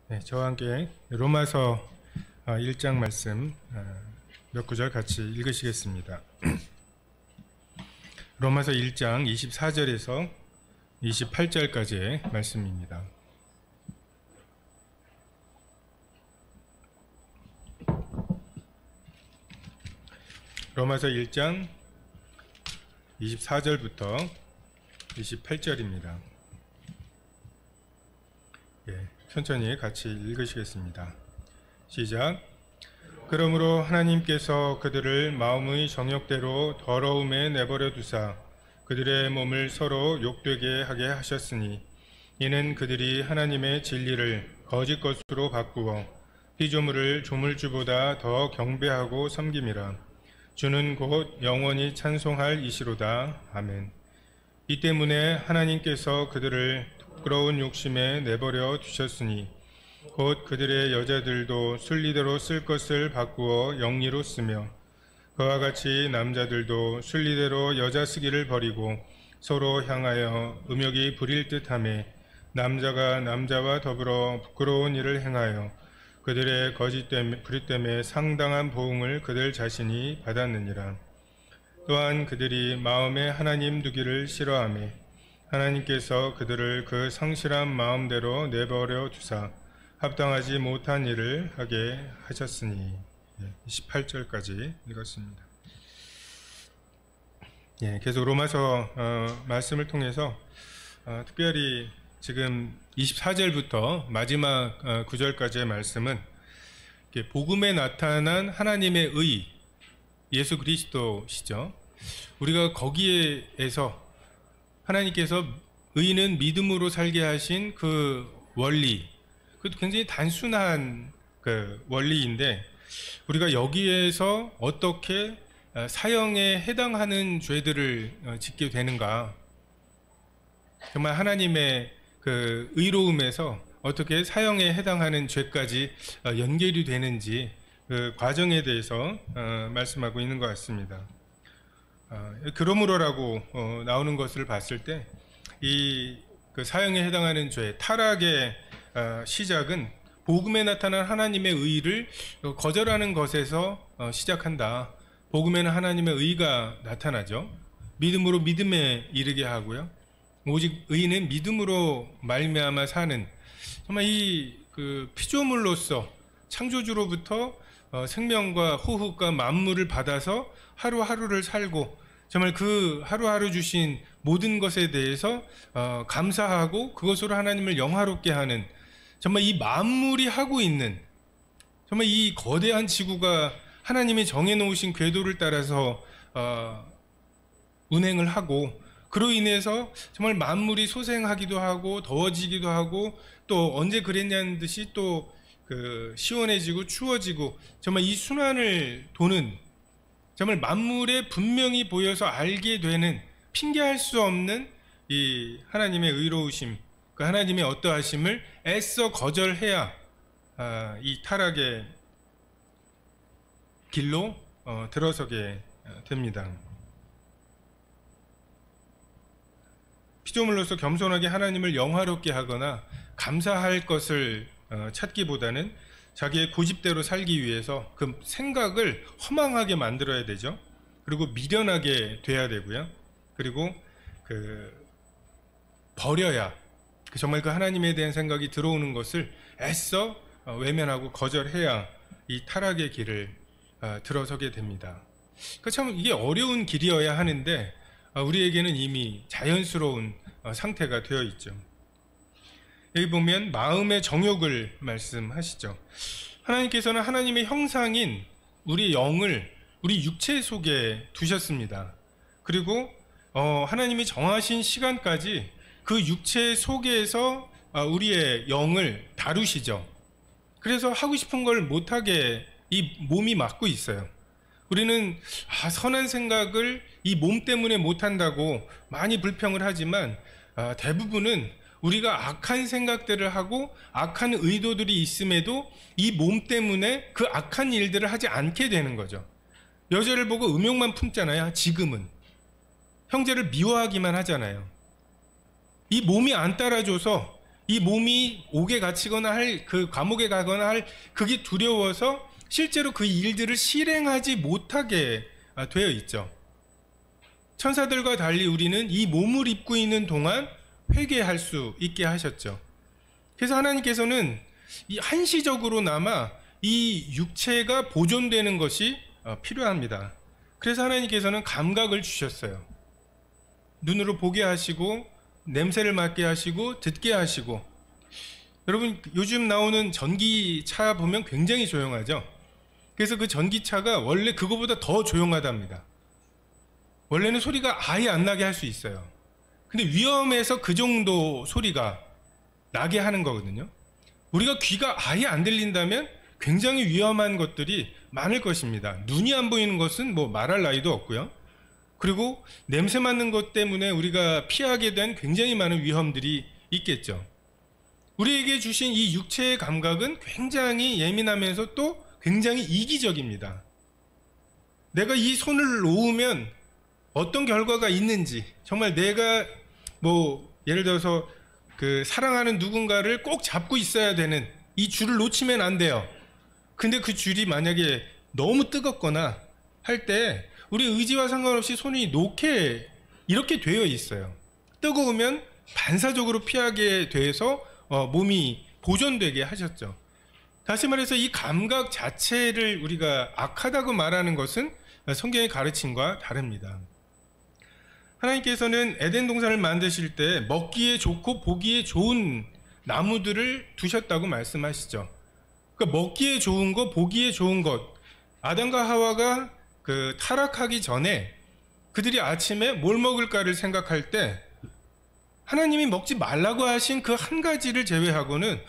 네, 저와 함께 로마서 1장 말씀 몇 구절 같이 읽으시겠습니다. 로마서 1장 24절에서 28절까지의 말씀입니다. 로마서 1장 24절부터 28절입니다. 천천히 같이 읽으시겠습니다. 시작. 그러므로 하나님께서 그들을 마음의 정욕대로 더러움에 내버려 두사 그들의 몸을 서로 욕되게 하게 하셨으니 이는 그들이 하나님의 진리를 거짓 것으로 바꾸어 피조물을 조물주보다 더 경배하고 섬김이라. 주는 곧 영원히 찬송할 이시로다. 아멘. 이 때문에 하나님께서 그들을 부끄러운 욕심에 내버려 두셨으니 곧 그들의 여자들도 순리대로 쓸 것을 바꾸어 영리로 쓰며 그와 같이 남자들도 순리대로 여자 쓰기를 버리고 서로 향하여 음욕이 부릴 듯하며 남자가 남자와 더불어 부끄러운 일을 행하여 그들의 거짓 부리 때문에 상당한 보응을 그들 자신이 받았느니라. 또한 그들이 마음에 하나님 두기를 싫어하며 하나님께서 그들을 그 성실한 마음대로 내버려 두사 합당하지 못한 일을 하게 하셨으니. 28절까지 읽었습니다. 계속 로마서 말씀을 통해서 특별히 지금 24절부터 마지막 9절까지의 말씀은 복음에 나타난 하나님의 의, 예수 그리스도시죠. 우리가 거기에서 하나님께서 의인은 믿음으로 살게 하신 그 원리, 그것도 굉장히 단순한 그 원리인데 우리가 여기에서 어떻게 사형에 해당하는 죄들을 짓게 되는가, 정말 하나님의 그 의로움에서 어떻게 사형에 해당하는 죄까지 연결이 되는지 그 과정에 대해서 말씀하고 있는 것 같습니다. 그러므로라고 나오는 것을 봤을 때 이 그 사형에 해당하는 죄, 타락의 시작은 복음에 나타난 하나님의 의를 거절하는 것에서 시작한다. 복음에는 하나님의 의가 나타나죠. 믿음으로 믿음에 이르게 하고요. 오직 의인은 믿음으로 말미암아 사는, 정말 이 그 피조물로서 창조주로부터 생명과 호흡과 만물을 받아서 하루하루를 살고 정말 그 하루하루 주신 모든 것에 대해서 감사하고 그것으로 하나님을 영화롭게 하는, 정말 이 만물이 하고 있는, 정말 이 거대한 지구가 하나님이 정해놓으신 궤도를 따라서 운행을 하고 그로 인해서 정말 만물이 소생하기도 하고 더워지기도 하고 또 언제 그랬냐는 듯이 또 그 시원해지고 추워지고 정말 이 순환을 도는, 정말 만물에 분명히 보여서 알게 되는, 핑계할 수 없는 이 하나님의 의로우심, 그 하나님의 어떠하심을 애써 거절해야 이 타락의 길로 들어서게 됩니다. 피조물로서 겸손하게 하나님을 영화롭게 하거나 감사할 것을 찾기보다는 자기의 고집대로 살기 위해서 그 생각을 허망하게 만들어야 되죠. 그리고 미련하게 돼야 되고요. 그리고 버려야, 정말 그 하나님에 대한 생각이 들어오는 것을 애써 외면하고 거절해야 이 타락의 길을 들어서게 됩니다. 참 이게 어려운 길이어야 하는데 우리에게는 이미 자연스러운 상태가 되어 있죠. 여기 보면 마음의 정욕을 말씀하시죠. 하나님께서는 하나님의 형상인 우리 영을 우리 육체 속에 두셨습니다. 그리고 하나님이 정하신 시간까지 그 육체 속에서 우리의 영을 다루시죠. 그래서 하고 싶은 걸 못하게 이 몸이 막고 있어요. 우리는 선한 생각을 이 몸 때문에 못한다고 많이 불평을 하지만 대부분은 우리가 악한 생각들을 하고 악한 의도들이 있음에도 이 몸 때문에 그 악한 일들을 하지 않게 되는 거죠. 여자를 보고 음욕만 품잖아요. 지금은 형제를 미워하기만 하잖아요. 이 몸이 안 따라줘서 이 몸이 옥에 갇히거나 할 그 감옥에 가거나 할 그게 두려워서 실제로 그 일들을 실행하지 못하게 되어 있죠. 천사들과 달리 우리는 이 몸을 입고 있는 동안 회개할 수 있게 하셨죠. 그래서 하나님께서는 이 한시적으로나마 이 육체가 보존되는 것이 필요합니다. 그래서 하나님께서는 감각을 주셨어요. 눈으로 보게 하시고 냄새를 맡게 하시고 듣게 하시고. 여러분, 요즘 나오는 전기차 보면 굉장히 조용하죠. 그래서 그 전기차가 원래 그거보다 더 조용하답니다. 원래는 소리가 아예 안 나게 할 수 있어요. 근데 위험해서 그 정도 소리가 나게 하는 거거든요. 우리가 귀가 아예 안 들린다면 굉장히 위험한 것들이 많을 것입니다. 눈이 안 보이는 것은 뭐 말할 나위도 없고요. 그리고 냄새 맡는 것 때문에 우리가 피하게 된 굉장히 많은 위험들이 있겠죠. 우리에게 주신 이 육체의 감각은 굉장히 예민하면서 또 굉장히 이기적입니다. 내가 이 손을 놓으면 어떤 결과가 있는지, 정말 내가 뭐 예를 들어서 그 사랑하는 누군가를 꼭 잡고 있어야 되는 이 줄을 놓치면 안 돼요. 근데 그 줄이 만약에 너무 뜨겁거나 할 때 우리 의지와 상관없이 손이 놓게 이렇게 되어 있어요. 뜨거우면 반사적으로 피하게 돼서 몸이 보존되게 하셨죠. 다시 말해서 이 감각 자체를 우리가 악하다고 말하는 것은 성경의 가르침과 다릅니다. 하나님께서는 에덴 동산을 만드실 때 먹기에 좋고 보기에 좋은 나무들을 두셨다고 말씀하시죠. 그러니까 먹기에 좋은 것, 보기에 좋은 것. 아담과 하와가 그 타락하기 전에 그들이 아침에 뭘 먹을까를 생각할 때 하나님이 먹지 말라고 하신 그 한 가지를 제외하고는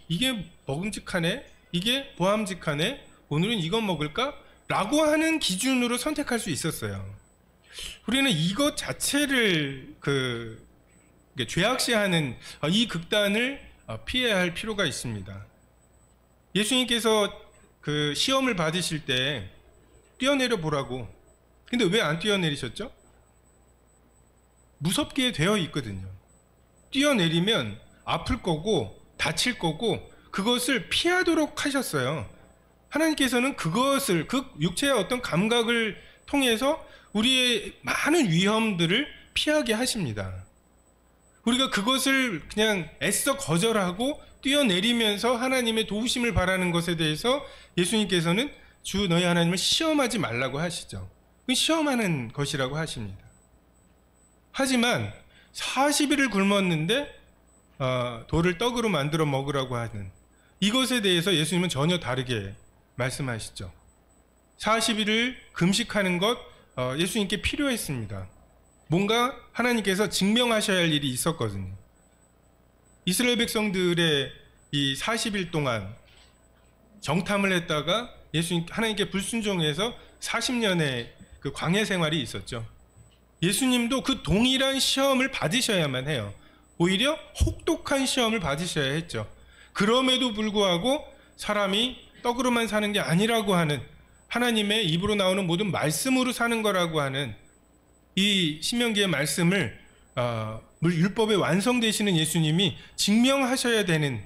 이게 먹음직하네, 이게 보암직하네, 오늘은 이거 먹을까? 라고 하는 기준으로 선택할 수 있었어요. 우리는 이것 자체를 죄악시하는 이 극단을 피해야 할 필요가 있습니다. 예수님께서 그 시험을 받으실 때 뛰어내려 보라고. 근데 왜 안 뛰어내리셨죠? 무섭게 되어 있거든요. 뛰어내리면 아플 거고 다칠 거고 그것을 피하도록 하셨어요. 하나님께서는 그것을, 그 육체의 어떤 감각을 통해서 우리의 많은 위험들을 피하게 하십니다. 우리가 그것을 그냥 애써 거절하고 뛰어내리면서 하나님의 도우심을 바라는 것에 대해서 예수님께서는 주 너희 하나님을 시험하지 말라고 하시죠. 시험하는 것이라고 하십니다. 하지만 40일을 굶었는데 돌을 떡으로 만들어 먹으라고 하는 이것에 대해서 예수님은 전혀 다르게 말씀하시죠. 40일을 금식하는 것 예수님께 필요했습니다. 뭔가 하나님께서 증명하셔야 할 일이 있었거든요. 이스라엘 백성들의 이 40일 동안 정탐을 했다가 하나님께 불순종해서 40년의 그 광야 생활이 있었죠. 예수님도 그 동일한 시험을 받으셔야만 해요. 오히려 혹독한 시험을 받으셔야 했죠. 그럼에도 불구하고 사람이 떡으로만 사는 게 아니라고 하는, 하나님의 입으로 나오는 모든 말씀으로 사는 거라고 하는 이 신명기의 말씀을 율법에 완성되시는 예수님이 증명하셔야 되는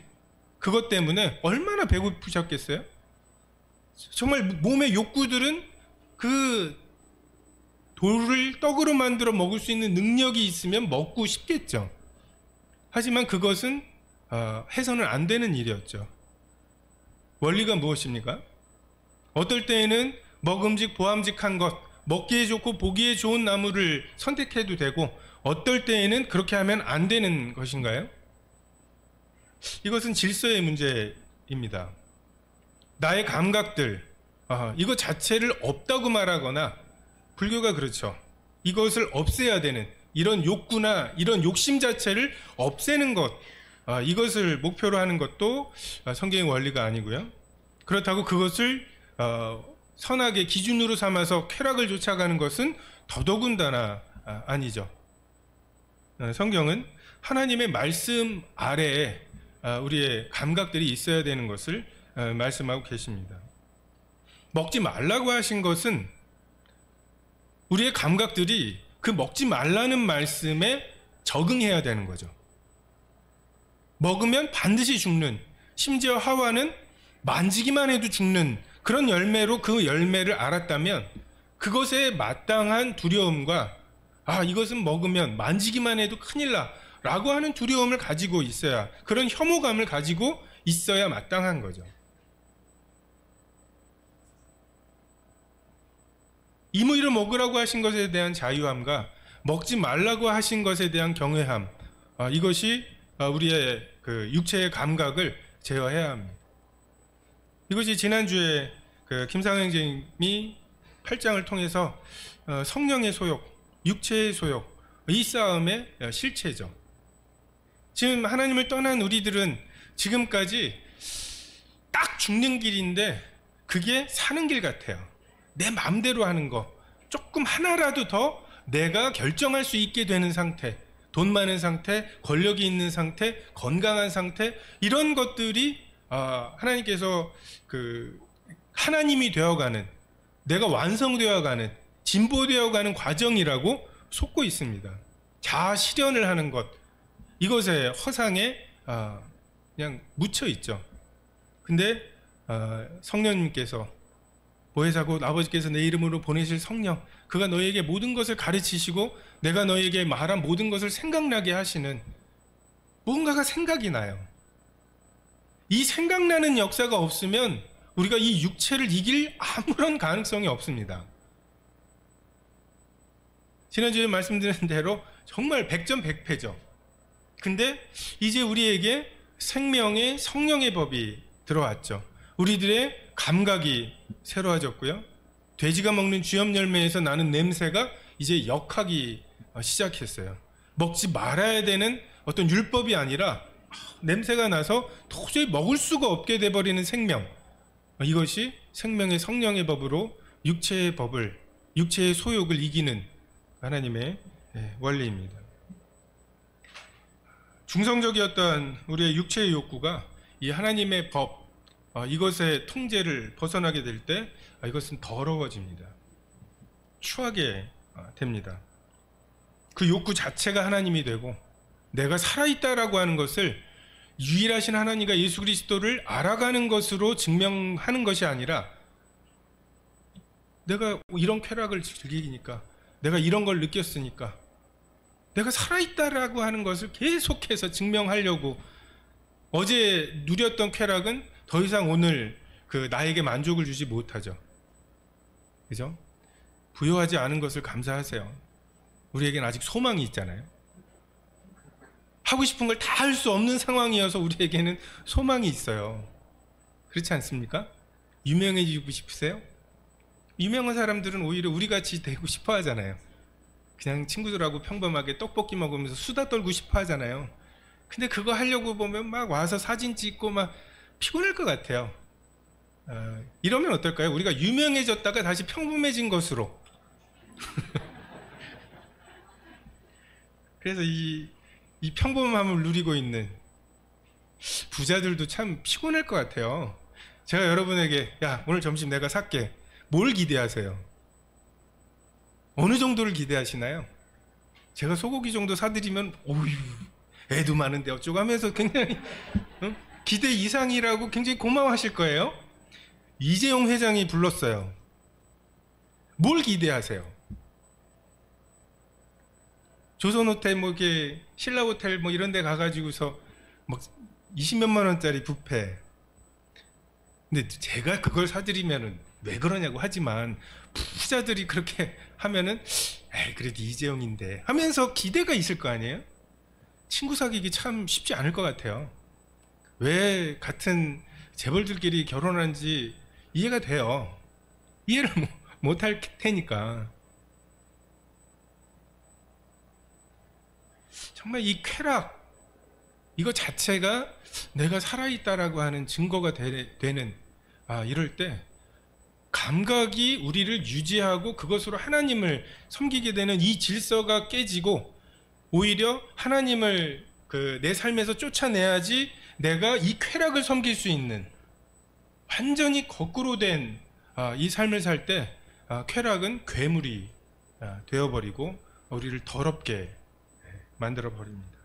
그것 때문에 얼마나 배고프셨겠어요? 정말 몸의 욕구들은 그 돌을 떡으로 만들어 먹을 수 있는 능력이 있으면 먹고 싶겠죠. 하지만 그것은 해서는 안 되는 일이었죠. 원리가 무엇입니까? 어떨 때에는 먹음직 보암직한 것, 먹기에 좋고 보기에 좋은 나무를 선택해도 되고, 어떨 때에는 그렇게 하면 안 되는 것인가요? 이것은 질서의 문제입니다. 나의 감각들, 이것 자체를 없다고 말하거나, 불교가 그렇죠. 이것을 없애야 되는 이런 욕구나 이런 욕심 자체를 없애는 것, 이것을 목표로 하는 것도 성경의 원리가 아니고요. 그렇다고 그것을 선악의 기준으로 삼아서 쾌락을 쫓아가는 것은 더더군다나 아니죠. 성경은 하나님의 말씀 아래에 우리의 감각들이 있어야 되는 것을 말씀하고 계십니다. 먹지 말라고 하신 것은 우리의 감각들이 그 먹지 말라는 말씀에 적응해야 되는 거죠. 먹으면 반드시 죽는, 심지어 하와는 만지기만 해도 죽는 그런 열매로 그 열매를 알았다면 그것에 마땅한 두려움과 이것은 먹으면 만지기만 해도 큰일 나 라고 하는 두려움을 가지고 있어야, 그런 혐오감을 가지고 있어야 마땅한 거죠. 임의로 먹으라고 하신 것에 대한 자유함과 먹지 말라고 하신 것에 대한 경외함, 이것이 우리의 그 육체의 감각을 제어해야 합니다. 이것이 지난주에 그 김상영 선생님이 8장을 통해서 성령의 소욕, 육체의 소욕, 이 싸움의 실체죠. 지금 하나님을 떠난 우리들은 지금까지 딱 죽는 길인데 그게 사는 길 같아요. 내 마음대로 하는 거, 조금 하나라도 더 내가 결정할 수 있게 되는 상태, 돈 많은 상태, 권력이 있는 상태, 건강한 상태, 이런 것들이 하나님께서 그 하나님이 되어가는, 내가 완성되어가는, 진보되어가는 과정이라고 속고 있습니다. 자아 실현을 하는 것, 이것에 허상에 그냥 묻혀 있죠. 근데 성령님께서, 보혜사 곧 아버지께서 내 이름으로 보내실 성령, 그가 너희에게 모든 것을 가르치시고 내가 너희에게 말한 모든 것을 생각나게 하시는, 무언가가 생각이 나요. 이 생각나는 역사가 없으면 우리가 이 육체를 이길 아무런 가능성이 없습니다. 지난주에 말씀드린 대로 정말 100점 100패죠. 근데 이제 우리에게 생명의 성령의 법이 들어왔죠. 우리들의 감각이 새로워졌고요. 돼지가 먹는 쥐염 열매에서 나는 냄새가 이제 역하기 시작했어요. 먹지 말아야 되는 어떤 율법이 아니라 냄새가 나서 도저히 먹을 수가 없게 돼버리는 생명, 이것이 생명의 성령의 법으로 육체의 법을, 육체의 소욕을 이기는 하나님의 원리입니다. 중성적이었던 우리의 육체의 욕구가 이 하나님의 법, 이것의 통제를 벗어나게 될 때 이것은 더러워집니다. 추하게 됩니다. 그 욕구 자체가 하나님이 되고, 내가 살아있다라고 하는 것을 유일하신 하나님과 예수 그리스도를 알아가는 것으로 증명하는 것이 아니라, 내가 이런 쾌락을 즐기니까, 내가 이런 걸 느꼈으니까, 내가 살아있다라고 하는 것을 계속해서 증명하려고, 어제 누렸던 쾌락은 더 이상 오늘 그 나에게 만족을 주지 못하죠. 그죠? 부여하지 않은 것을 감사하세요. 우리에게는 아직 소망이 있잖아요. 하고 싶은 걸 다 할 수 없는 상황이어서 우리에게는 소망이 있어요. 그렇지 않습니까? 유명해지고 싶으세요? 유명한 사람들은 오히려 우리같이 되고 싶어 하잖아요. 그냥 친구들하고 평범하게 떡볶이 먹으면서 수다 떨고 싶어 하잖아요. 근데 그거 하려고 보면 막 와서 사진 찍고 막 피곤할 것 같아요. 이러면 어떨까요? 우리가 유명해졌다가 다시 평범해진 것으로. 그래서 이 평범함을 누리고 있는 부자들도 참 피곤할 것 같아요. 제가 여러분에게, 야, 오늘 점심 내가 살게, 뭘 기대하세요? 어느 정도를 기대하시나요? 제가 소고기 정도 사드리면, 오유, 애도 많은데 어쩌고 하면서 굉장히 기대 이상이라고 굉장히 고마워하실 거예요. 이재용 회장이 불렀어요. 뭘 기대하세요? 조선호텔, 뭐 이렇게 신라호텔 뭐 이런 데 가가지고서 막 20몇만 원짜리 뷔페. 근데 제가 그걸 사드리면은 왜 그러냐고 하지만, 부자들이 그렇게 하면은 에이, 그래도 이재용인데 하면서 기대가 있을 거 아니에요? 친구 사귀기 참 쉽지 않을 것 같아요. 왜 같은 재벌들끼리 결혼하는지 이해가 돼요. 이해를 못할 테니까. 정말 이 쾌락, 이거 자체가 내가 살아있다라고 하는 증거가 되는, 이럴 때 감각이 우리를 유지하고 그것으로 하나님을 섬기게 되는 이 질서가 깨지고, 오히려 하나님을 내 삶에서 쫓아내야지 내가 이 쾌락을 섬길 수 있는, 완전히 거꾸로 된 이 삶을 살 때 쾌락은 괴물이 되어버리고 우리를 더럽게 만들어 버립니다.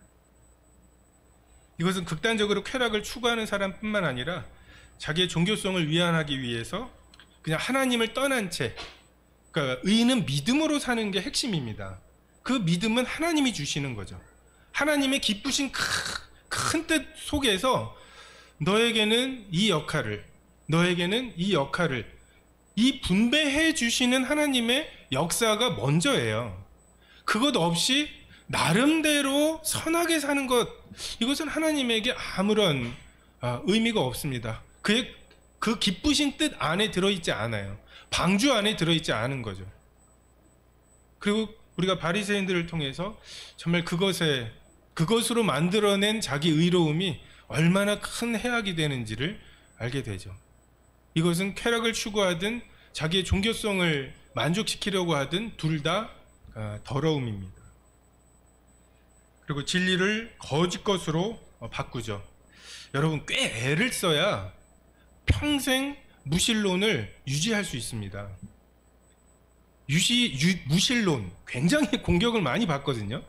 이것은 극단적으로 쾌락을 추구하는 사람뿐만 아니라 자기의 종교성을 위안하기 위해서 그냥 하나님을 떠난 채, 그러니까 의인은 믿음으로 사는 게 핵심입니다. 그 믿음은 하나님이 주시는 거죠. 하나님의 기쁘신 큰 뜻 속에서 너에게는 이 역할을, 너에게는 이 역할을, 이 분배해 주시는 하나님의 역사가 먼저예요. 그것 없이 나름대로 선하게 사는 것, 이것은 하나님에게 아무런 의미가 없습니다. 그 기쁘신 뜻 안에 들어있지 않아요. 방주 안에 들어있지 않은 거죠. 그리고 우리가 바리새인들을 통해서 정말 그것으로 만들어낸 자기 의로움이 얼마나 큰 해악이 되는지를 알게 되죠. 이것은 쾌락을 추구하든 자기의 종교성을 만족시키려고 하든 둘 다 더러움입니다. 그리고 진리를 거짓 것으로 바꾸죠. 여러분, 꽤 애를 써야 평생 무신론을 유지할 수 있습니다. 무신론 굉장히 공격을 많이 받거든요.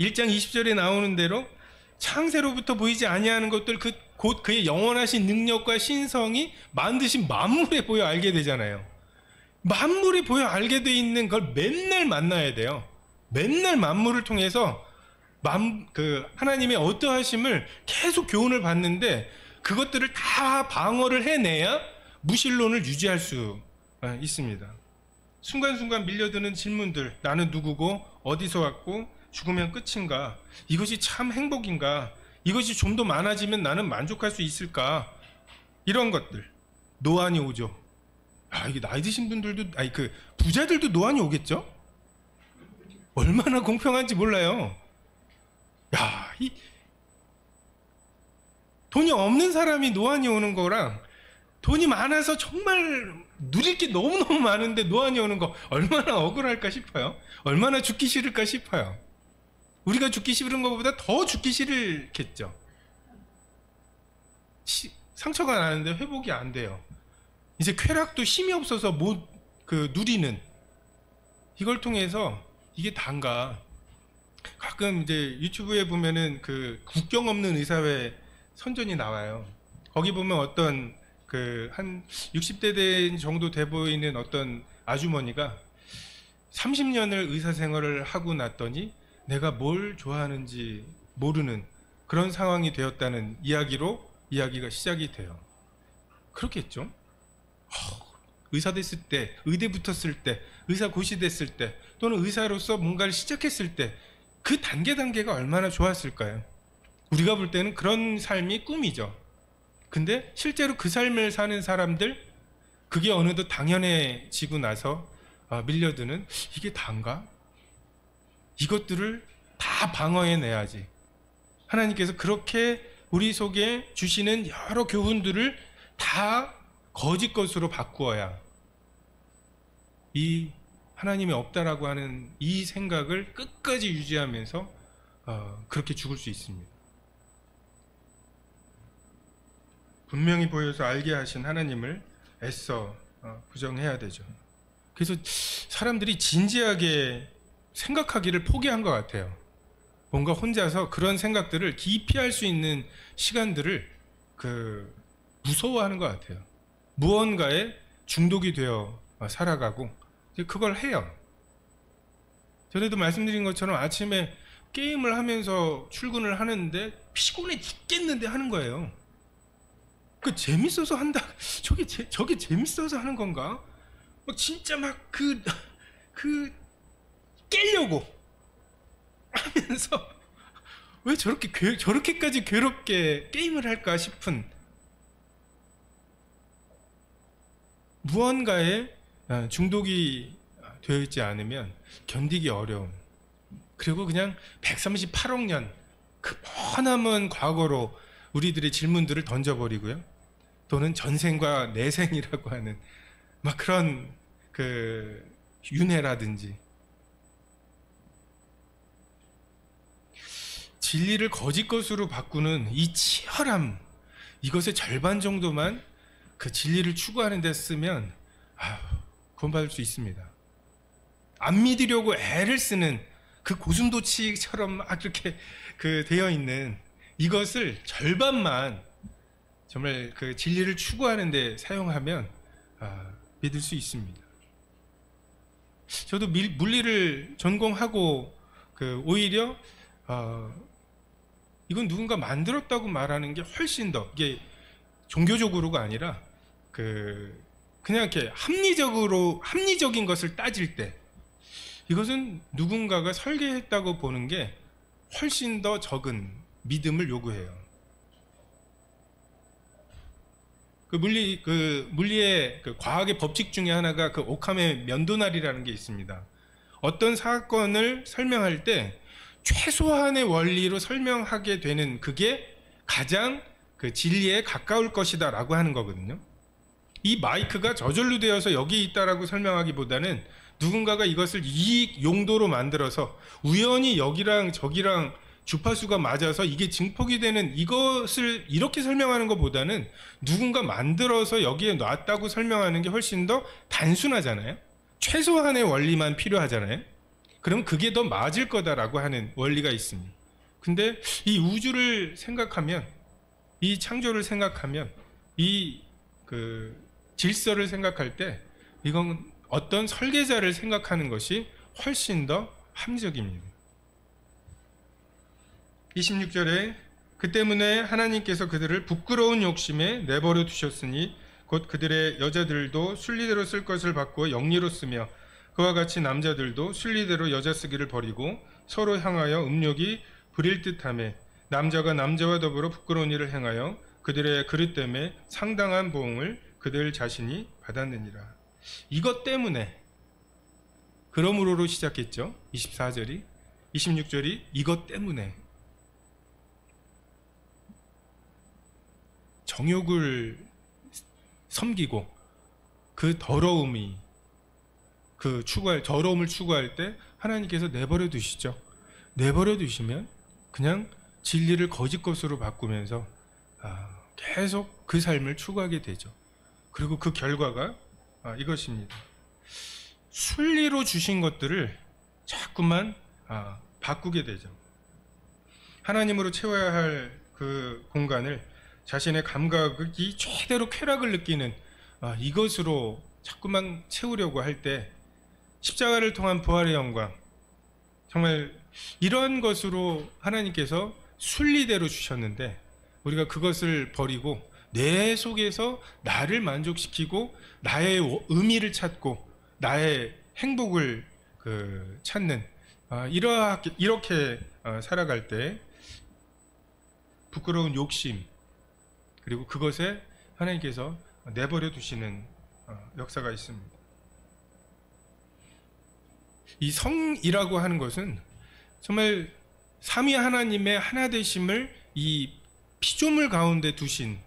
1장 20절에 나오는 대로 창세로부터 보이지 아니하는 것들 곧 그의 영원하신 능력과 신성이 만드신 만물에 보여 알게 되잖아요. 만물에 보여 알게 돼 있는 걸 맨날 만나야 돼요. 맨날 만물을 통해서 하나님의 어떠하심을 계속 교훈을 받는데 그것들을 다 방어를 해내야 무신론을 유지할 수 있습니다. 순간순간 밀려드는 질문들, 나는 누구고 어디서 왔고 죽으면 끝인가, 이것이 참 행복인가, 이것이 좀 더 많아지면 나는 만족할 수 있을까, 이런 것들 노안이 오죠. 이게 나이 드신 분들도, 부자들도 노안이 오겠죠? 얼마나 공평한지 몰라요. 돈이 없는 사람이 노안이 오는 거랑 돈이 많아서 정말 누릴 게 너무너무 많은데 노안이 오는 거 얼마나 억울할까 싶어요. 얼마나 죽기 싫을까 싶어요. 우리가 죽기 싫은 것보다 더 죽기 싫겠죠. 상처가 나는데 회복이 안 돼요. 이제 쾌락도 힘이 없어서 못 누리는, 이걸 통해서 이게 단가. 가끔 이제 유튜브에 보면은 국경 없는 의사회 선전이 나와요. 거기 보면 어떤 한 60대 정도 돼 보이는 어떤 아주머니가 30년을 의사 생활을 하고 났더니 내가 뭘 좋아하는지 모르는 그런 상황이 되었다는 이야기가 시작이 돼요. 그렇겠죠? 의사 됐을 때, 의대 붙었을 때, 의사 고시 됐을 때, 또는 의사로서 뭔가를 시작했을 때 그 단계가 얼마나 좋았을까요? 우리가 볼 때는 그런 삶이 꿈이죠. 근데 실제로 그 삶을 사는 사람들, 그게 어느덧 당연해지고 나서 밀려드는, 이게 단가? 이것들을 다 방어해내야지. 하나님께서 그렇게 우리 속에 주시는 여러 교훈들을 다 거짓 것으로 바꾸어야 이 하나님이 없다라고 하는 이 생각을 끝까지 유지하면서 그렇게 죽을 수 있습니다. 분명히 보여서 알게 하신 하나님을 애써 부정해야 되죠. 그래서 사람들이 진지하게 생각하기를 포기한 것 같아요. 뭔가 혼자서 그런 생각들을 깊이 할 수 있는 시간들을 무서워하는 것 같아요. 무언가에 중독이 되어 살아가고 그걸 해요. 전에도 말씀드린 것처럼 아침에 게임을 하면서 출근을 하는데 피곤해 죽겠는데 하는 거예요. 재밌어서 한다. 저게 재밌어서 하는 건가? 진짜 깨려고 하면서 왜 저렇게까지 괴롭게 게임을 할까 싶은, 무언가에 중독이 되어 있지 않으면 견디기 어려운, 그리고 그냥 138억 년 그 머나먼 과거로 우리들의 질문들을 던져버리고요. 또는 전생과 내생이라고 하는 그런 윤회라든지, 진리를 거짓 것으로 바꾸는 이 치열함, 이것의 절반 정도만 그 진리를 추구하는 데 쓰면 구원받을 수 있습니다. 안 믿으려고 애를 쓰는 그 고슴도치처럼 막 이렇게 되어 있는 이것을 절반만 정말 그 진리를 추구하는 데 사용하면 믿을 수 있습니다. 저도 물리를 전공하고 오히려 이건 누군가 만들었다고 말하는 게 훨씬 더, 이게 종교적으로가 아니라 그냥 이렇게 합리적인 것을 따질 때 이것은 누군가가 설계했다고 보는 게 훨씬 더 적은 믿음을 요구해요. 물리의 과학의 법칙 중에 하나가 오캄의 면도날이라는 게 있습니다. 어떤 사건을 설명할 때 최소한의 원리로 설명하게 되는 그게 가장 진리에 가까울 것이다 라고 하는 거거든요. 이 마이크가 저절로 되어서 여기 있다라고 설명하기보다는 누군가가 이것을 이 용도로 만들어서 우연히 여기랑 저기랑 주파수가 맞아서 이게 증폭이 되는 이것을 이렇게 설명하는 것보다는 누군가 만들어서 여기에 놨다고 설명하는 게 훨씬 더 단순하잖아요. 최소한의 원리만 필요하잖아요. 그럼 그게 더 맞을 거다라고 하는 원리가 있습니다. 근데 이 우주를 생각하면, 이 창조를 생각하면, 이 질서를 생각할 때 이건 어떤 설계자를 생각하는 것이 훨씬 더 합리적입니다. 26절에 그 때문에 하나님께서 그들을 부끄러운 욕심에 내버려 두셨으니 곧 그들의 여자들도 순리대로 쓸 것을 받고 영리로 쓰며 그와 같이 남자들도 순리대로 여자 쓰기를 버리고 서로 향하여 음욕이 부릴 듯하며 남자가 남자와 더불어 부끄러운 일을 행하여 그들의 그릇 때문에 상당한 보응을 그들 자신이 받았느니라. 이것 때문에, 그러므로로 시작했죠. 24절이, 26절이 이것 때문에 정욕을 섬기고 그 더러움을 추구할 때 하나님께서 내버려 두시죠. 내버려 두시면 그냥 진리를 거짓 것으로 바꾸면서 계속 그 삶을 추구하게 되죠. 그리고 그 결과가 이것입니다. 순리로 주신 것들을 자꾸만 바꾸게 되죠. 하나님으로 채워야 할 그 공간을 자신의 감각이 최대로 쾌락을 느끼는 이것으로 자꾸만 채우려고 할 때 십자가를 통한 부활의 영광, 정말 이런 것으로 하나님께서 순리대로 주셨는데 우리가 그것을 버리고 내 속에서 나를 만족시키고 나의 의미를 찾고 나의 행복을 찾는 이렇게 살아갈 때 부끄러운 욕심, 그리고 그것에 하나님께서 내버려 두시는 역사가 있습니다. 이 성이라고 하는 것은 정말 삼위 하나님의 하나 되심을 이 피조물 가운데 두신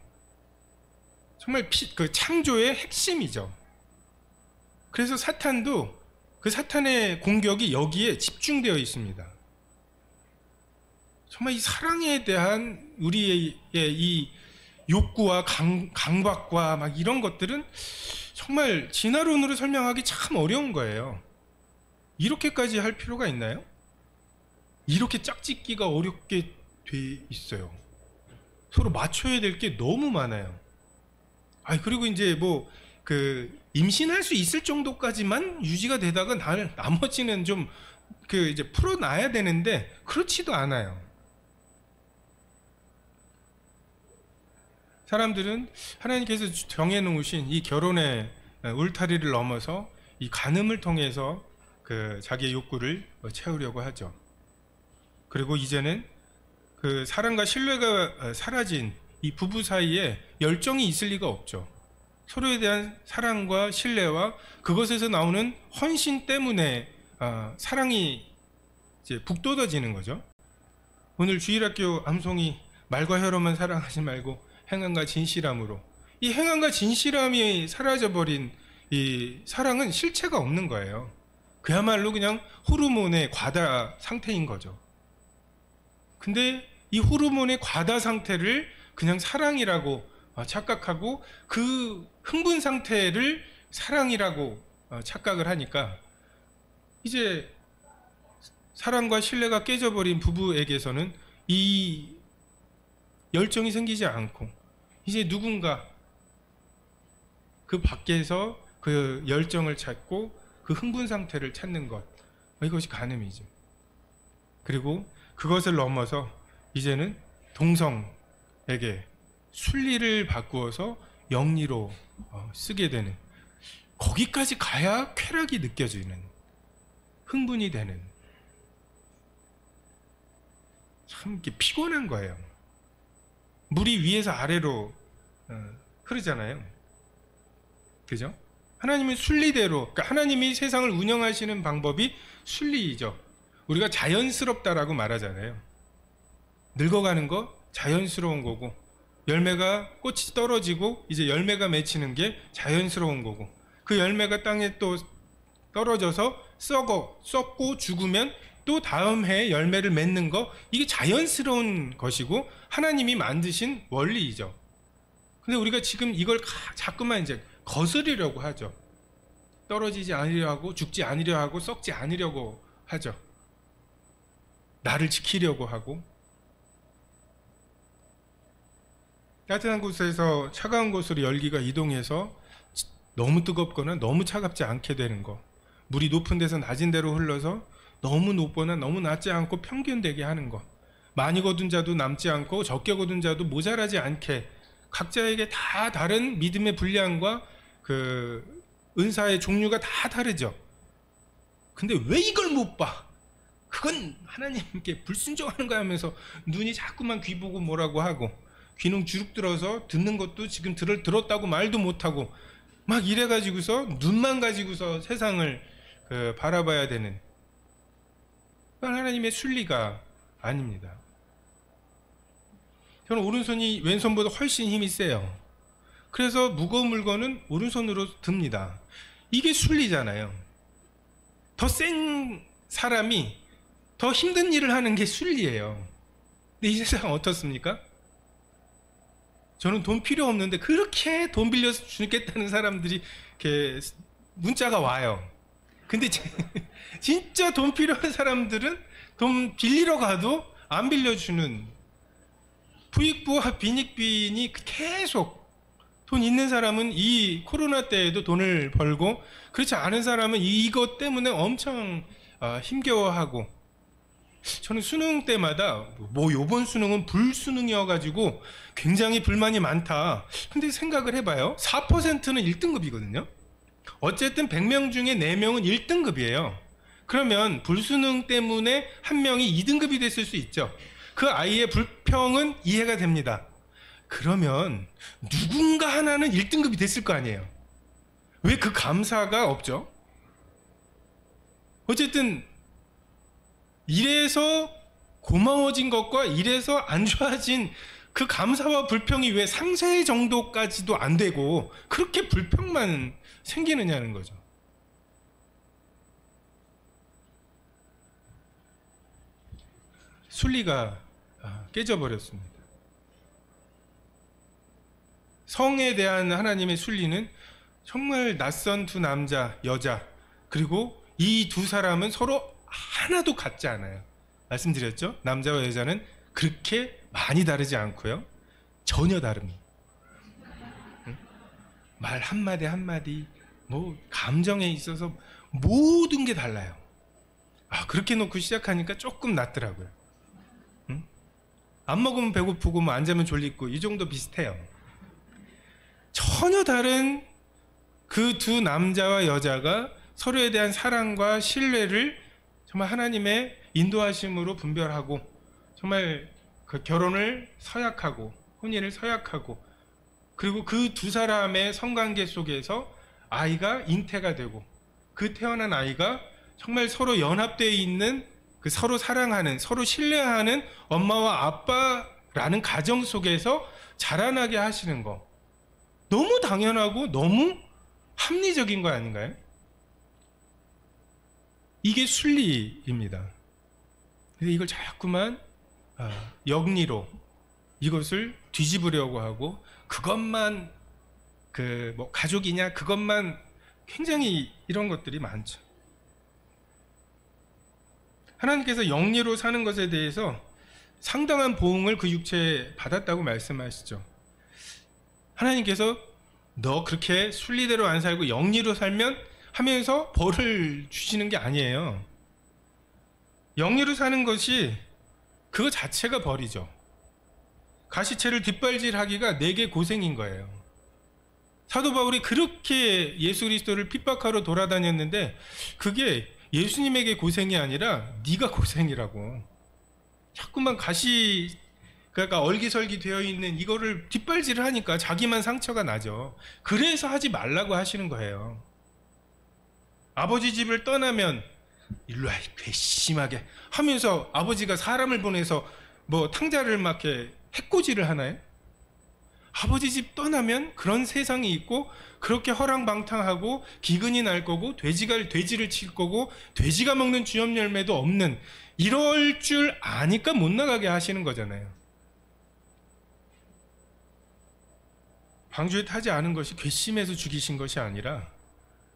정말 그 창조의 핵심이죠. 그래서 사탄도 그 사탄의 공격이 여기에 집중되어 있습니다. 정말 이 사랑에 대한 우리의 이 욕구와 강박과 막 이런 것들은 정말 진화론으로 설명하기 참 어려운 거예요. 이렇게까지 할 필요가 있나요? 이렇게 짝짓기가 어렵게 돼 있어요. 서로 맞춰야 될 게 너무 많아요. 그리고 이제 임신할 수 있을 정도까지만 유지가 되다가 나머지는 좀 이제 풀어놔야 되는데 그렇지도 않아요. 사람들은 하나님께서 정해놓으신 이 결혼의 울타리를 넘어서 이 간음을 통해서 자기의 욕구를 채우려고 하죠. 그리고 이제는 그 사랑과 신뢰가 사라진 이 부부 사이에 열정이 있을 리가 없죠. 서로에 대한 사랑과 신뢰와 그것에서 나오는 헌신 때문에 사랑이 이제 북돋아지는 거죠. 오늘 주일학교 암송이 말과 혀로만 사랑하지 말고 행함과 진실함으로, 이 행함과 진실함이 사라져버린 이 사랑은 실체가 없는 거예요. 그야말로 그냥 호르몬의 과다 상태인 거죠. 근데 이 호르몬의 과다 상태를 그냥 사랑이라고 착각하고 그 흥분 상태를 사랑이라고 착각을 하니까 이제 사랑과 신뢰가 깨져버린 부부에게서는 이 열정이 생기지 않고 이제 누군가 그 밖에서 그 열정을 찾고 그 흥분 상태를 찾는 것, 이것이 간음이죠. 그리고 그것을 넘어서 이제는 동성에게 순리를 바꾸어서 영리로 쓰게 되는, 거기까지 가야 쾌락이 느껴지는, 흥분이 되는, 참 이렇게 피곤한 거예요. 물이 위에서 아래로 흐르잖아요. 그죠? 하나님은 순리대로, 그러니까 하나님이 세상을 운영하시는 방법이 순리이죠. 우리가 자연스럽다라고 말하잖아요. 늙어가는 거 자연스러운 거고, 열매가 꽃이 떨어지고 이제 열매가 맺히는 게 자연스러운 거고, 그 열매가 땅에 또 떨어져서 썩고 죽으면 또 다음 해에 열매를 맺는 거, 이게 자연스러운 것이고 하나님이 만드신 원리이죠. 근데 우리가 지금 이걸 자꾸만 이제 거스르려고 하죠. 떨어지지 않으려 하고 죽지 않으려 하고 썩지 않으려고 하죠. 나를 지키려고 하고. 따뜻한 곳에서 차가운 곳으로 열기가 이동해서 너무 뜨겁거나 너무 차갑지 않게 되는 거, 물이 높은 데서 낮은 데로 흘러서 너무 높거나 너무 낮지 않고 평균되게 하는 거, 많이 거둔 자도 남지 않고 적게 거둔 자도 모자라지 않게, 각자에게 다 다른 믿음의 분량과 그 은사의 종류가 다 다르죠. 근데 왜 이걸 못 봐? 그건 하나님께 불순종하는 거야 하면서 눈이 자꾸만 귀 보고 뭐라고 하고, 귀는 주룩 들어서 듣는 것도 지금 들었다고 말도 못하고 막 이래가지고서 눈만 가지고서 세상을 바라봐야 되는, 그건 하나님의 순리가 아닙니다. 저는 오른손이 왼손보다 훨씬 힘이 세요. 그래서 무거운 물건은 오른손으로 듭니다. 이게 순리잖아요. 더 센 사람이 더 힘든 일을 하는 게 순리예요. 근데 이 세상 어떻습니까? 저는 돈 필요 없는데 그렇게 돈 빌려서 주겠다는 사람들이 이렇게 문자가 와요. 근데 진짜 돈 필요한 사람들은 돈 빌리러 가도 안 빌려주는, 부익부와 빈익빈이 계속, 돈 있는 사람은 이 코로나 때에도 돈을 벌고, 그렇지 않은 사람은 이것 때문에 엄청 힘겨워하고. 저는 수능 때마다 요번 수능은 불수능이어가지고 굉장히 불만이 많다. 근데 생각을 해봐요. 4%는 1등급이거든요. 어쨌든 100명 중에 4명은 1등급이에요. 그러면 불수능 때문에 한 명이 2등급이 됐을 수 있죠. 그 아이의 불평은 이해가 됩니다. 그러면 누군가 하나는 1등급이 됐을 거 아니에요. 왜 그 감사가 없죠? 어쨌든 이래서 고마워진 것과 이래서 안 좋아진 그 감사와 불평이 왜 상세 정도까지도 안 되고 그렇게 불평만 생기느냐는 거죠. 순리가 깨져버렸습니다. 성에 대한 하나님의 순리는 정말 낯선 두 남자, 여자, 그리고 이 두 사람은 서로 하나도 같지 않아요. 말씀드렸죠? 남자와 여자는 그렇게 많이 다르지 않고요. 전혀 다릅니다. 말 한마디 한마디, 감정에 있어서 모든 게 달라요. 그렇게 놓고 시작하니까 조금 낫더라고요. 안 먹으면 배고프고 안 자면 졸리고 이 정도 비슷해요. 전혀 다른 그 두 남자와 여자가 서로에 대한 사랑과 신뢰를 정말 하나님의 인도하심으로 분별하고, 정말 그 결혼을 서약하고 혼인을 서약하고, 그리고 그 두 사람의 성관계 속에서 아이가 잉태가 되고, 그 태어난 아이가 정말 서로 연합되어 있는, 그 서로 사랑하는, 서로 신뢰하는 엄마와 아빠라는 가정 속에서 자라나게 하시는 거, 너무 당연하고 너무 합리적인 거 아닌가요? 이게 순리입니다. 근데 이걸 자꾸만 영리로 이것을 뒤집으려고 하고, 그것만 가족이냐, 그것만, 굉장히 이런 것들이 많죠. 하나님께서 영리로 사는 것에 대해서 상당한 보응을 그 육체에 받았다고 말씀하시죠. 하나님께서 너 그렇게 순리대로 안 살고 영리로 살면 하면서 벌을 주시는 게 아니에요. 영리로 사는 것이 그거 자체가 벌이죠. 가시채를 뒷발질하기가 내게 고생인 거예요. 사도 바울이 그렇게 예수 그리스도를 핍박하러 돌아다녔는데 그게 예수님에게 고생이 아니라 네가 고생이라고. 자꾸만 그러니까 얼기설기 되어 있는 이거를 뒷발질을 하니까 자기만 상처가 나죠. 그래서 하지 말라고 하시는 거예요. 아버지 집을 떠나면 일로 와 괘씸하게 하면서 아버지가 사람을 보내서 뭐 탕자를 막 이렇게 해코지를 하나요? 아버지 집 떠나면 그런 세상이 있고 그렇게 허랑방탕하고 기근이 날 거고 돼지를 칠 거고 돼지가 먹는 주염 열매도 없는 이럴 줄 아니까 못 나가게 하시는 거잖아요. 방주에 타지 않은 것이 괘씸해서 죽이신 것이 아니라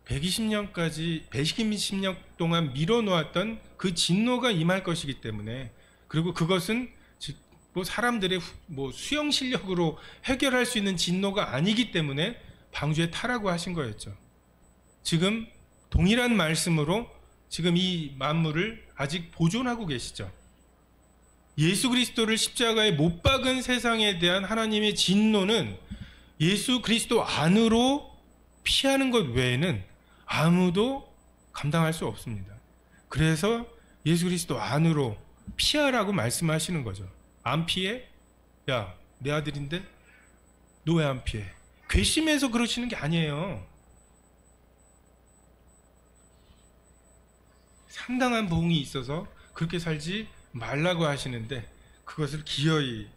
120년 동안 밀어놓았던 그 진노가 임할 것이기 때문에, 그리고 그것은 뭐 사람들의 뭐 수영 실력으로 해결할 수 있는 진노가 아니기 때문에 방주에 타라고 하신 거였죠. 지금 동일한 말씀으로 지금 이 만물을 아직 보존하고 계시죠. 예수 그리스도를 십자가에 못 박은 세상에 대한 하나님의 진노는 예수 그리스도 안으로 피하는 것 외에는 아무도 감당할 수 없습니다. 그래서 예수 그리스도 안으로 피하라고 말씀하시는 거죠. 안 피해? 야, 내 아들인데? 너 왜 안 피해? 괘씸해서 그러시는 게 아니에요. 상당한 보응이 있어서 그렇게 살지 말라고 하시는데 그것을 기어이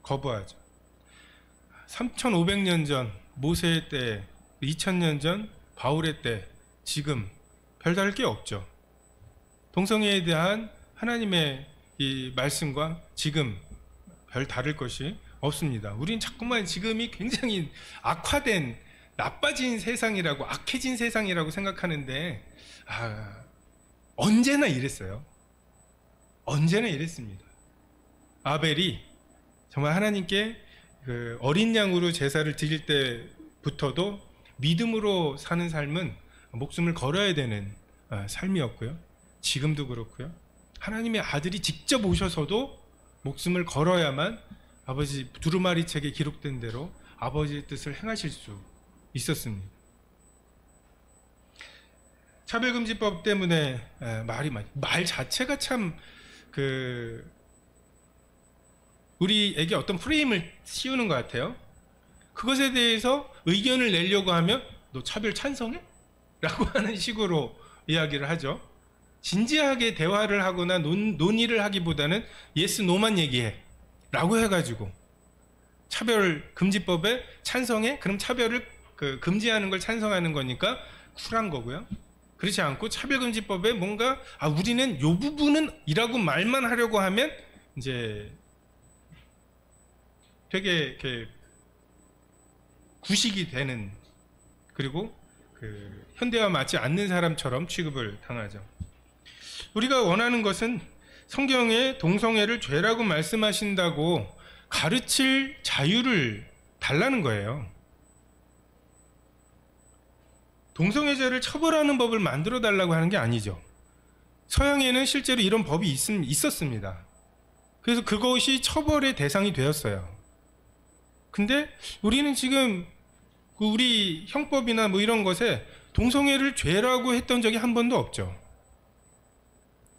거부하죠. 3500년 전 모세의 때, 2000년 전 바울의 때, 지금 별다를 게 없죠. 동성애에 대한 하나님의 이 말씀과 지금 별 다를 것이 없습니다. 우린 자꾸만 지금이 굉장히 악화된, 나빠진 세상이라고, 악해진 세상이라고 생각하는데 언제나 이랬어요. 언제나 이랬습니다. 아벨이 정말 하나님께 그 어린 양으로 제사를 드릴 때부터도 믿음으로 사는 삶은 목숨을 걸어야 되는 삶이었고요. 지금도 그렇고요. 하나님의 아들이 직접 오셔서도 목숨을 걸어야만 아버지 두루마리 책에 기록된 대로 아버지의 뜻을 행하실 수 있었습니다. 차별금지법 때문에 말 자체가 참 우리에게 어떤 프레임을 씌우는 것 같아요. 그것에 대해서 의견을 내려고 하면 너 차별 찬성해? 라고 하는 식으로 이야기를 하죠. 진지하게 대화를 하거나 논의를 하기보다는 예스 노만 얘기해 라고 해가지고 차별금지법에 찬성해? 그럼 차별을 금지하는 걸 찬성하는 거니까 쿨한 거고요. 그렇지 않고 차별금지법에 뭔가 우리는 요 부분은 이라고 말만 하려고 하면 이제 되게 이렇게 구식이 되는, 그리고 현대와 맞지 않는 사람처럼 취급을 당하죠. 우리가 원하는 것은 성경에 동성애를 죄라고 말씀하신다고 가르칠 자유를 달라는 거예요. 동성애자를 처벌하는 법을 만들어 달라고 하는 게 아니죠. 서양에는 실제로 이런 법이 있었습니다. 그래서 그것이 처벌의 대상이 되었어요. 근데 우리는 지금 우리 형법이나 뭐 이런 것에 동성애를 죄라고 했던 적이 한 번도 없죠.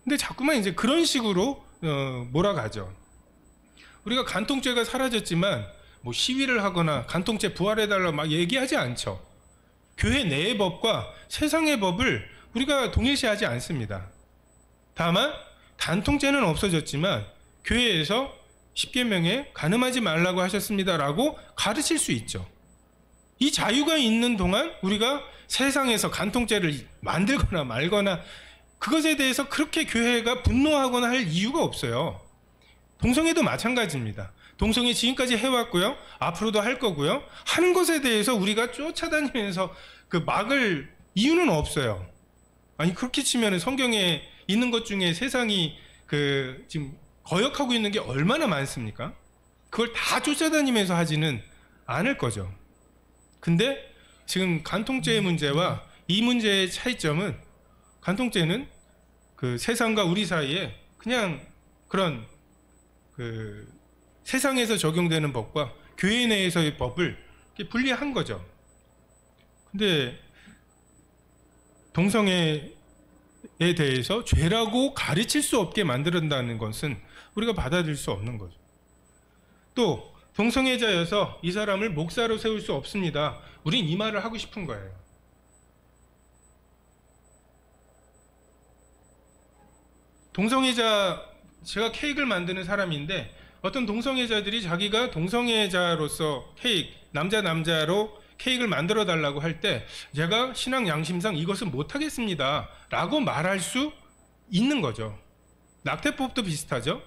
근데 자꾸만 이제 그런 식으로 몰아가죠. 우리가 간통죄가 사라졌지만 뭐 시위를 하거나 간통죄 부활해달라고 막 얘기하지 않죠. 교회 내의 법과 세상의 법을 우리가 동일시하지 않습니다. 다만 간통죄는 없어졌지만 교회에서 십계명에 간음하지 말라고 하셨습니다라고 가르칠 수 있죠. 이 자유가 있는 동안 우리가 세상에서 간통죄를 만들거나 말거나 그것에 대해서 그렇게 교회가 분노하거나 할 이유가 없어요. 동성애도 마찬가지입니다. 동성애 지금까지 해왔고요. 앞으로도 할 거고요. 하는 것에 대해서 우리가 쫓아다니면서 막을 이유는 없어요. 아니 그렇게 치면 성경에 있는 것 중에 세상이 지금 거역하고 있는 게 얼마나 많습니까? 그걸 다 쫓아다니면서 하지는 않을 거죠. 근데 지금 간통죄의 문제와 이 문제의 차이점은, 간통죄는 세상과 우리 사이에 그냥 그런 세상에서 적용되는 법과 교회 내에서의 법을 분리한 거죠. 근데 동성애에 대해서 죄라고 가르칠 수 없게 만들었다는 것은 우리가 받아들일 수 없는 거죠. 또 동성애자여서 이 사람을 목사로 세울 수 없습니다. 우린 이 말을 하고 싶은 거예요. 제가 케이크를 만드는 사람인데 어떤 동성애자들이 자기가 동성애자로서 남자로 케이크를 만들어 달라고 할 때 제가 신앙 양심상 이것은 못하겠습니다 라고 말할 수 있는 거죠. 낙태법도 비슷하죠.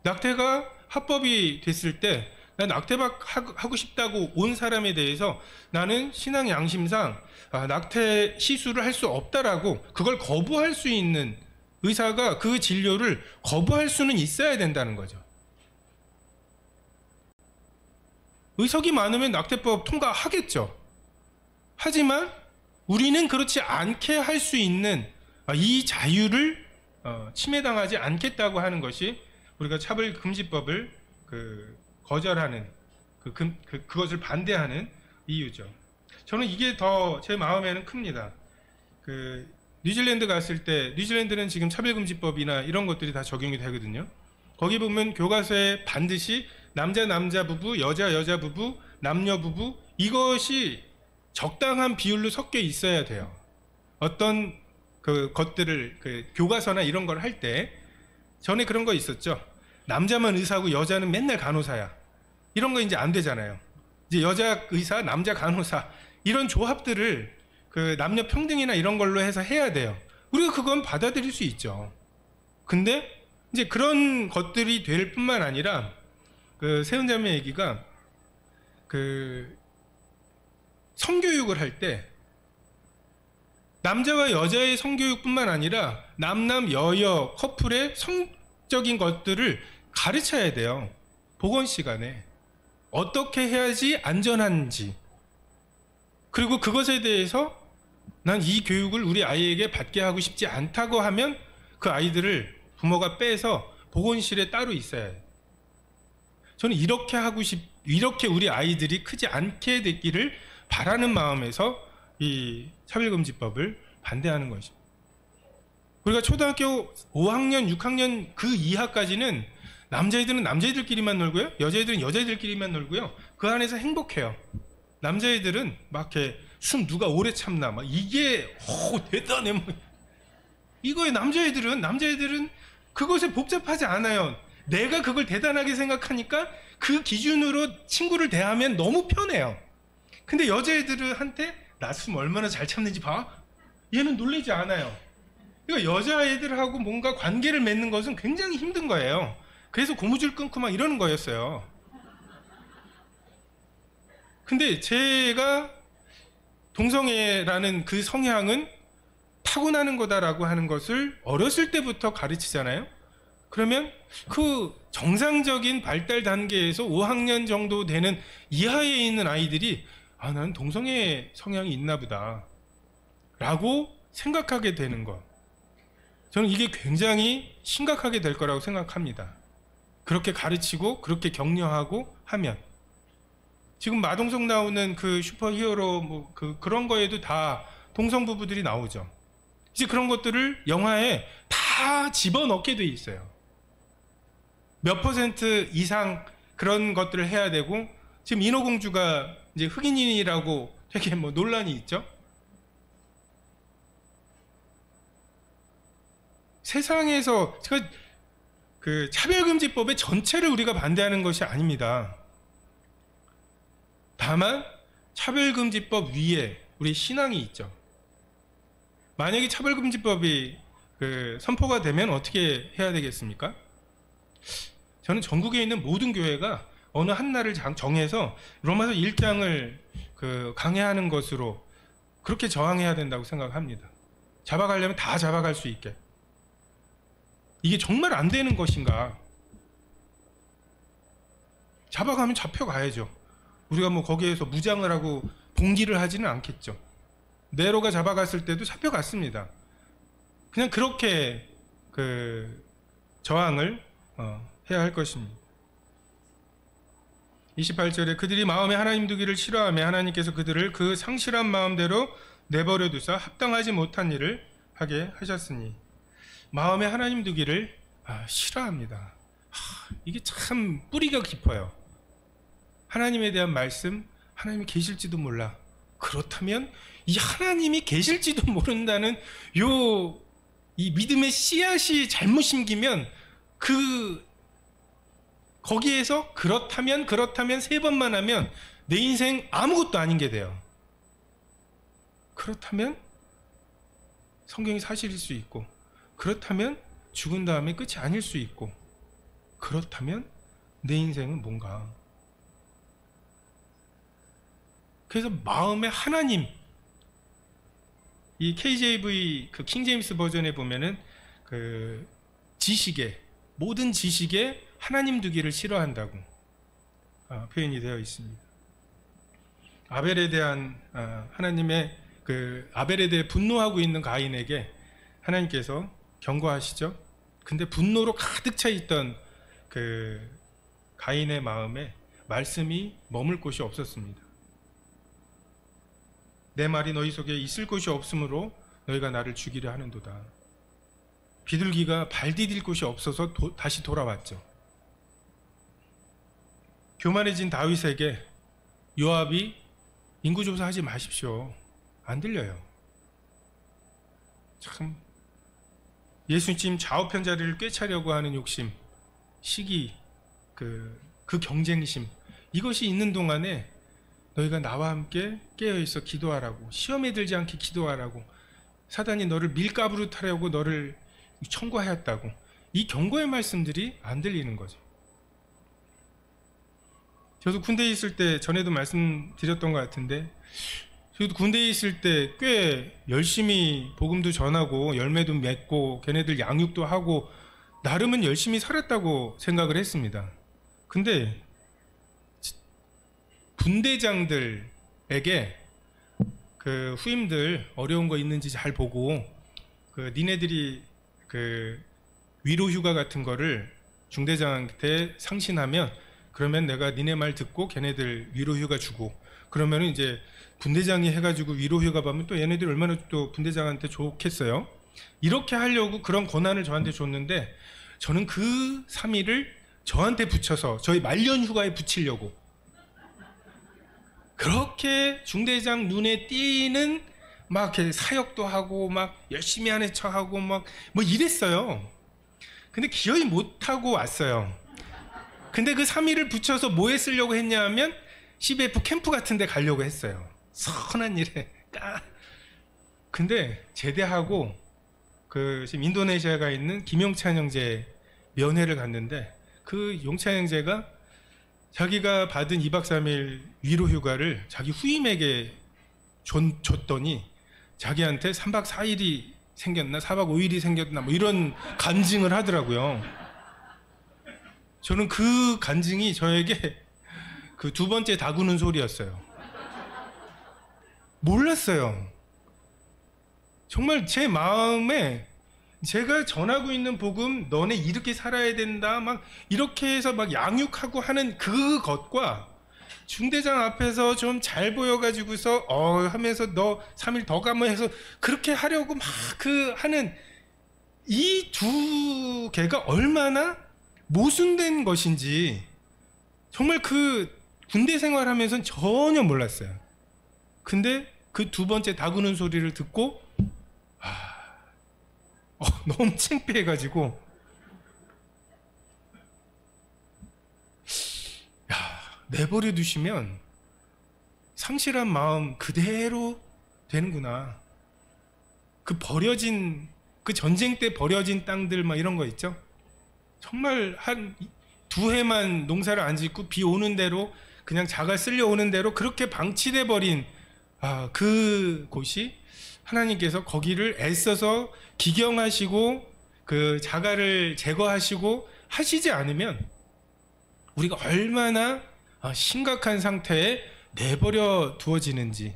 낙태가 합법이 됐을 때 나 낙태박 하고 싶다고 온 사람에 대해서 나는 신앙 양심상 낙태 시술을 할 수 없다라고 그걸 거부할 수 있는 의사가 그 진료를 거부할 수는 있어야 된다는 거죠. 의석이 많으면 낙태법 통과하겠죠. 하지만 우리는 그렇지 않게 할 수 있는 이 자유를 침해당하지 않겠다고 하는 것이 우리가 차별금지법을 거절하는 그것을 반대하는 이유죠. 저는 이게 더 제 마음에는 큽니다. 뉴질랜드 갔을 때, 뉴질랜드는 지금 차별금지법이나 이런 것들이 다 적용이 되거든요. 거기 보면 교과서에 반드시 남자 부부, 여자 부부, 남녀 부부, 이것이 적당한 비율로 섞여 있어야 돼요. 어떤 것들을 교과서나 이런 걸 할 때 전에 그런 거 있었죠. 남자만 의사고 여자는 맨날 간호사야. 이런 거 이제 안 되잖아요. 이제 여자 의사, 남자 간호사 이런 조합들을 남녀 평등이나 이런 걸로 해서 해야 돼요. 우리가 그건 받아들일 수 있죠. 근데 이제 그런 것들이 될 뿐만 아니라 세훈자매 얘기가 성교육을 할 때 남자와 여자의 성교육뿐만 아니라 남남 여여 커플의 성적인 것들을 가르쳐야 돼요. 보건 시간에 어떻게 해야지 안전한지, 그리고 그것에 대해서 난 이 교육을 우리 아이에게 받게 하고 싶지 않다고 하면 그 아이들을 부모가 빼서 보건실에 따로 있어야 해요. 저는 이렇게 우리 아이들이 크지 않게 되기를 바라는 마음에서 이 차별금지법을 반대하는 것입니다. 우리가 초등학교 5학년, 6학년 그 이하까지는 남자애들은 남자애들끼리만 놀고요, 여자애들은 여자애들끼리만 놀고요, 그 안에서 행복해요. 남자애들은 막 이렇게 숨 누가 오래 참나, 막 이게 대단해. 이거에 남자애들은 그것에 복잡하지 않아요. 내가 그걸 대단하게 생각하니까 그 기준으로 친구를 대하면 너무 편해요. 근데 여자애들한테 나 숨 얼마나 잘 참는지 봐? 얘는 놀라지 않아요. 그러니까 여자애들하고 뭔가 관계를 맺는 것은 굉장히 힘든 거예요. 그래서 고무줄 끊고 막 이러는 거였어요. 근데 제가 동성애라는 그 성향은 타고나는 거다라고 하는 것을 어렸을 때부터 가르치잖아요. 그러면 그 정상적인 발달 단계에서 5학년 정도 되는 이하에 있는 아이들이 나는 동성애 성향이 있나 보다 라고 생각하게 되는 것, 저는 이게 굉장히 심각하게 될 거라고 생각합니다. 그렇게 가르치고 그렇게 격려하고 하면. 지금 마동석 나오는 슈퍼히어로 그런 거에도 다 동성 부부들이 나오죠. 이제 그런 것들을 영화에 다 집어넣게 돼 있어요. 몇 퍼센트 이상 그런 것들을 해야 되고, 지금 인어공주가 이제 흑인이라고 되게 논란이 있죠. 세상에서 제가 차별금지법의 전체를 우리가 반대하는 것이 아닙니다. 다만 차별금지법 위에 우리 신앙이 있죠. 만약에 차별금지법이 선포가 되면 어떻게 해야 되겠습니까? 저는 전국에 있는 모든 교회가 어느 한 날을 정해서 로마서 1장을 강해하는 것으로 그렇게 저항해야 된다고 생각합니다. 잡아가려면 다 잡아갈 수 있게. 이게 정말 안 되는 것인가? 잡아가면 잡혀가야죠. 우리가 뭐 거기에서 무장을 하고 봉기를 하지는 않겠죠. 네로가 잡아갔을 때도 잡혀갔습니다. 그냥 그렇게 저항을 해야 할 것입니다. 28절에 그들이 마음에 하나님 두기를 싫어하며 하나님께서 그들을 그 상실한 마음대로 내버려 두사 합당하지 못한 일을 하게 하셨으니, 마음에 하나님 두기를 싫어합니다. 이게 참 뿌리가 깊어요. 하나님에 대한 말씀, 하나님이 계실지도 몰라. 그렇다면 이 하나님이 계실지도 모른다는 이 믿음의 씨앗이 잘못 심기면 거기에서 그렇다면 3번만 하면 내 인생 아무것도 아닌 게 돼요. 그렇다면 성경이 사실일 수 있고, 그렇다면 죽은 다음에 끝이 아닐 수 있고, 그렇다면 내 인생은 뭔가. 그래서 마음의 하나님, 이 KJV 킹제임스 버전에 보면은 모든 지식에 하나님 두기를 싫어한다고 표현이 되어 있습니다. 아벨에 대한 아벨에 대해 분노하고 있는 가인에게 하나님께서 경고하시죠. 근데 분노로 가득 차 있던 가인의 마음에 말씀이 머물 곳이 없었습니다. 내 말이 너희 속에 있을 곳이 없으므로 너희가 나를 죽이려 하는도다. 비둘기가 발 디딜 곳이 없어서 다시 돌아왔죠. 교만해진 다윗에게 요압이 인구조사하지 마십시오. 안 들려요. 참, 예수님 좌우편 자리를 꿰차려고 하는 욕심, 시기, 그 경쟁심, 이것이 있는 동안에 너희가 나와 함께 깨어있어 기도하라고, 시험에 들지 않게 기도하라고, 사단이 너를 밀가부로 타려고 너를 청구하였다고, 이 경고의 말씀들이 안 들리는 거죠. 저도 군대에 있을 때 전에도 말씀드렸던 것 같은데, 저도 군대에 있을 때 꽤 열심히 복음도 전하고 열매도 맺고 걔네들 양육도 하고 나름은 열심히 살았다고 생각을 했습니다. 근데 분대장들에게 후임들 어려운 거 있는지 잘 보고 니네들이 위로 휴가 같은 거를 중대장한테 상신하면 그러면 내가 니네 말 듣고 걔네들 위로 휴가 주고, 그러면은 이제 분대장이 해가지고 위로 휴가 받으면 또 얘네들 얼마나 또 분대장한테 좋겠어요. 이렇게 하려고 그런 권한을 저한테 줬는데, 저는 그 3일을 저한테 붙여서 저희 말년 휴가에 붙이려고 그렇게 중대장 눈에 띄는 막 사역도 하고 막 열심히 하는 척하고 막 뭐 이랬어요. 근데 기어이 못하고 왔어요. 근데 그 3일을 붙여서 뭐에 쓰려고 했냐 하면 CBF 캠프 같은 데 가려고 했어요. 선한 일에. 근데 제대하고 지금 인도네시아에 가 있는 김용찬 형제 면회를 갔는데, 그 용찬 형제가 자기가 받은 2박 3일 위로 휴가를 자기 후임에게 줬더니 자기한테 3박 4일이 생겼나 4박 5일이 생겼나 뭐 이런 간증을 하더라고요. 저는 그 간증이 저에게 그 두 번째 다구는 소리였어요. 몰랐어요. 정말 제 마음에 제가 전하고 있는 복음, 너네 이렇게 살아야 된다, 막 이렇게 해서 막 양육하고 하는 그것과 중대장 앞에서 좀 잘 보여가지고서 하면서 너 3일 더 가면 해서 그렇게 하려고 막 하는 이 두 개가 얼마나 모순된 것인지 정말 군대 생활하면서는 전혀 몰랐어요. 근데 그 두 번째 다구는 소리를 듣고 너무 창피해가지고 내버려 두시면 상실한 마음 그대로 되는구나. 전쟁 때 버려진 땅들 막 이런 거 있죠. 정말 한 2해만 농사를 안 짓고 비 오는 대로 그냥 자가 쓸려 오는 대로 그렇게 방치돼 버린 그 곳이 하나님께서 거기를 애써서 기경하시고 그 자갈을 제거하시고 하시지 않으면 우리가 얼마나 심각한 상태에 내버려 두어지는지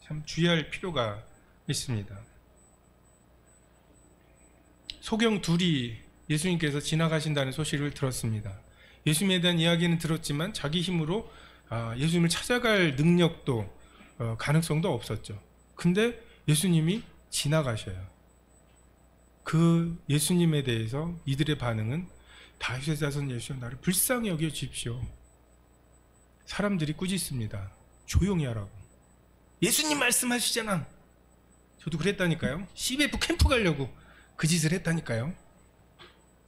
참 주의할 필요가 있습니다. 소경 둘이 예수님께서 지나가신다는 소식을 들었습니다. 예수님에 대한 이야기는 들었지만 자기 힘으로 예수님을 찾아갈 능력도 가능성도 없었죠. 근데 예수님이 지나가셔요. 그 예수님에 대해서 이들의 반응은 다윗의 자손 예수여 나를 불쌍히 여겨 주십시오. 사람들이 꾸짖습니다. 조용히 하라고. 예수님 말씀하시잖아. 저도 그랬다니까요. CBF 캠프 가려고 그 짓을 했다니까요.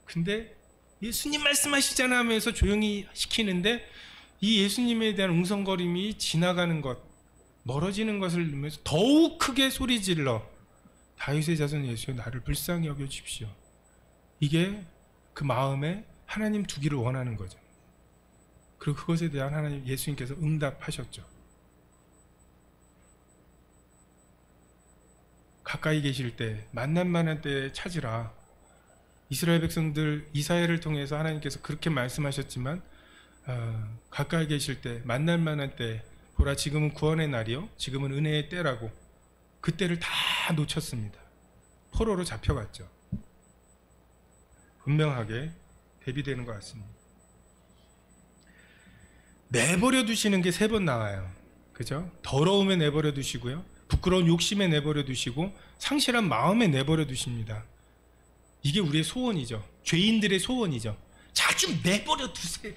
근데 예수님 말씀하시잖아 하면서 조용히 시키는데 이 예수님에 대한 웅성거림이 지나가는 것, 멀어지는 것을 누면서 더욱 크게 소리질러 다윗의 자손 예수여 나를 불쌍히 여겨 주십시오. 이게 그 마음에 하나님 두기를 원하는 거죠. 그리고 그것에 대한 하나님 예수님께서 응답하셨죠. 가까이 계실 때 만날 만한 때 찾으라. 이스라엘 백성들 이사야를 통해서 하나님께서 그렇게 말씀하셨지만 가까이 계실 때 만날 만한 때 보라 지금은 구원의 날이요 지금은 은혜의 때라고 그때를 다 놓쳤습니다. 포로로 잡혀갔죠. 분명하게 대비되는 것 같습니다. 내버려 두시는 게 3번 나와요. 그죠? 더러움에 내버려 두시고요. 부끄러운 욕심에 내버려 두시고 상실한 마음에 내버려 두십니다. 이게 우리의 소원이죠. 죄인들의 소원이죠. 자, 좀 내버려 두세요.